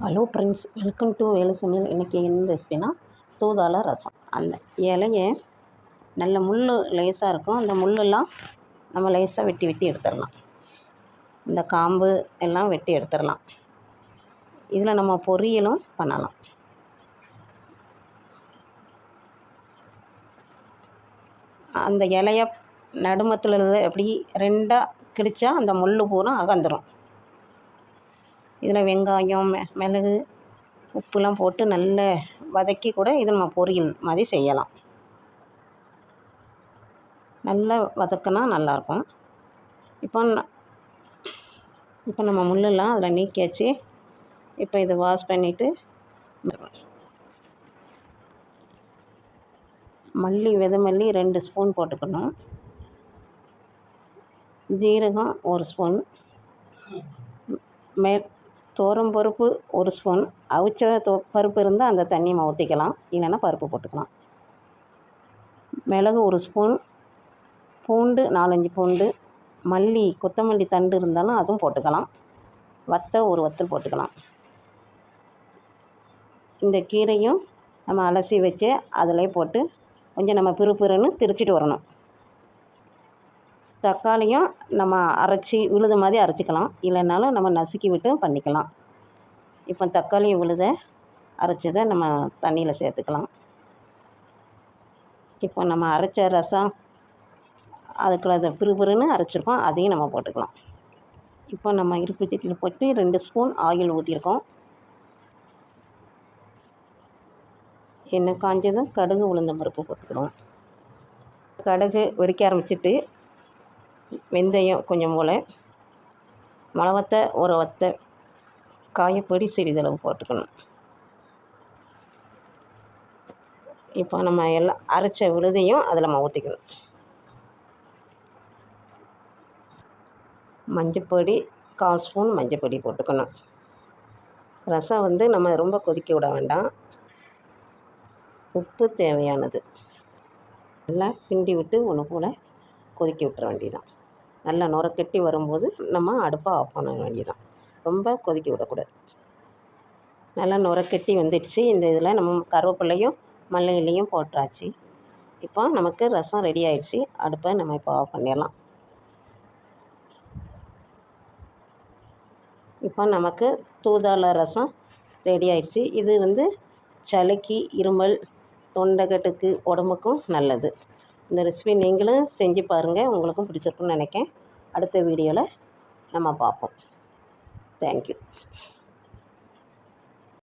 Hello friends, welcome to Velu சமையல். இன்றைக்கி என்ன ரெசிபினா தூதால ரசம். அந்த இலையை நல்ல முள் லேசாக இருக்கும். அந்த முள்ளெல்லாம் நம்ம லேசாக வெட்டி எடுத்துடலாம். இந்த காம்பு எல்லாம் வெட்டி எடுத்துடலாம். இதில் நம்ம பொரியலும் பண்ணலாம். அந்த இலையை நடுமத்தில் எப்படி ரெண்டாக கிழிச்சா அந்த முள் பூரா அகந்துடும். இதில் வெங்காயம், மிளகு, உப்புலாம் போட்டு நல்ல வதக்கி கூட இது நம்ம பொரியல் மாதிரி செய்யலாம். நல்லா வதக்கினா நல்லாயிருக்கும். இப்போ நம்ம முள்ளெல்லாம் அதில் நீக்கியாச்சு. இப்போ இதை வாஷ் பண்ணிவிட்டு வெதமல்லி 2 ஸ்பூன் போட்டுக்கணும். ஜீரகம் 1 ஸ்பூன், பருப்பு 1 ஸ்பூன். அவிச்ச பருப்பு இருந்தால் அந்த தண்ணி ஊற்றிக்கலாம், இல்லைன்னா பருப்பு போட்டுக்கலாம். மிளகு 1 ஸ்பூன், பூண்டு 4-5 பூண்டு, கொத்தமல்லி தண்டு இருந்தாலும் அதுவும் போட்டுக்கலாம். ஒரு வத்தல் போட்டுக்கலாம். இந்த கீரையும் நம்ம அலசி வச்சு அதிலே போட்டு கொஞ்சம் நம்ம பிறுபிறுன்னு திரிச்சிட்டு வரணும். தக்காளியும் நம்ம அரைச்சி விழுத மாதிரி அரைச்சிக்கலாம், இல்லைனாலும் நம்ம நசுக்கி விட்டு பண்ணிக்கலாம். இப்போ தக்காளி விழுத அரைச்சதை நம்ம தண்ணியில் சேர்த்துக்கலாம். இப்போ நம்ம அரைச்ச ரசம் அதுக்குள்ள அதை பிறுபிறுன்னு அரைச்சிருக்கோம், அதையும் நம்ம போட்டுக்கலாம். இப்போ நம்ம இருப்பு சட்டியில் போட்டு 2 ஸ்பூன் ஆயில் ஊற்றிருக்கோம். எண்ணெய் காஞ்சதும் கடுகு உளுந்தம் பருப்பு போட்டுக்கிறோம். கடுகு வெடிக்க ஆரம்பிச்சிட்டு வெந்தயம் கொஞ்சம் போல், மிளவத்தை ஒரு வத்தை, காயப்பொடி சிறிதளவு போட்டுக்கணும். இப்போ நம்ம எல்லாம் அரைச்ச விழுதையும் அதில் நம்ம ஊற்றிக்கணும். மஞ்சப்பொடி 1/4 ஸ்பூன் மஞ்சப்பொடி போட்டுக்கணும். ரசம் நம்ம ரொம்ப கொதிக்க விட வேண்டாம். உப்பு தேவையானது நல்லா கிண்டி விட்டு ஒன்று போல் கொதிக்க விட்டுற வேண்டியதான். நல்லா நுரக்கட்டி வரும்போது நம்ம அடுப்பை ஆஃப் பண்ண வேண்டியதான். ரொம்ப கொதிக்க விடக்கூடாது. நல்லா நுரக்கட்டி வந்துடுச்சு. இந்த இதில் நம்ம கருவேப்பிலையும் மல்லி இலையும் போட்டாச்சு. இப்போ நமக்கு ரசம் ரெடி ஆயிடுச்சு. அடுப்பை நம்ம இப்போ ஆஃப் பண்ணிடலாம். இப்போ நமக்கு தூதால ரசம் ரெடி ஆயிடுச்சு. இது சளிக்கு, இருமல், தொண்டைக்கட்டுக்கு, உடம்புக்கும் நல்லது. இந்த ரெசிபி நீங்களும் செஞ்சு பாருங்கள், உங்களுக்கும் பிடிச்சிருக்குன்னு நினைக்கிறேன். அடுத்த வீடியோவில் நம்ம பார்ப்போம். தேங்க்யூ.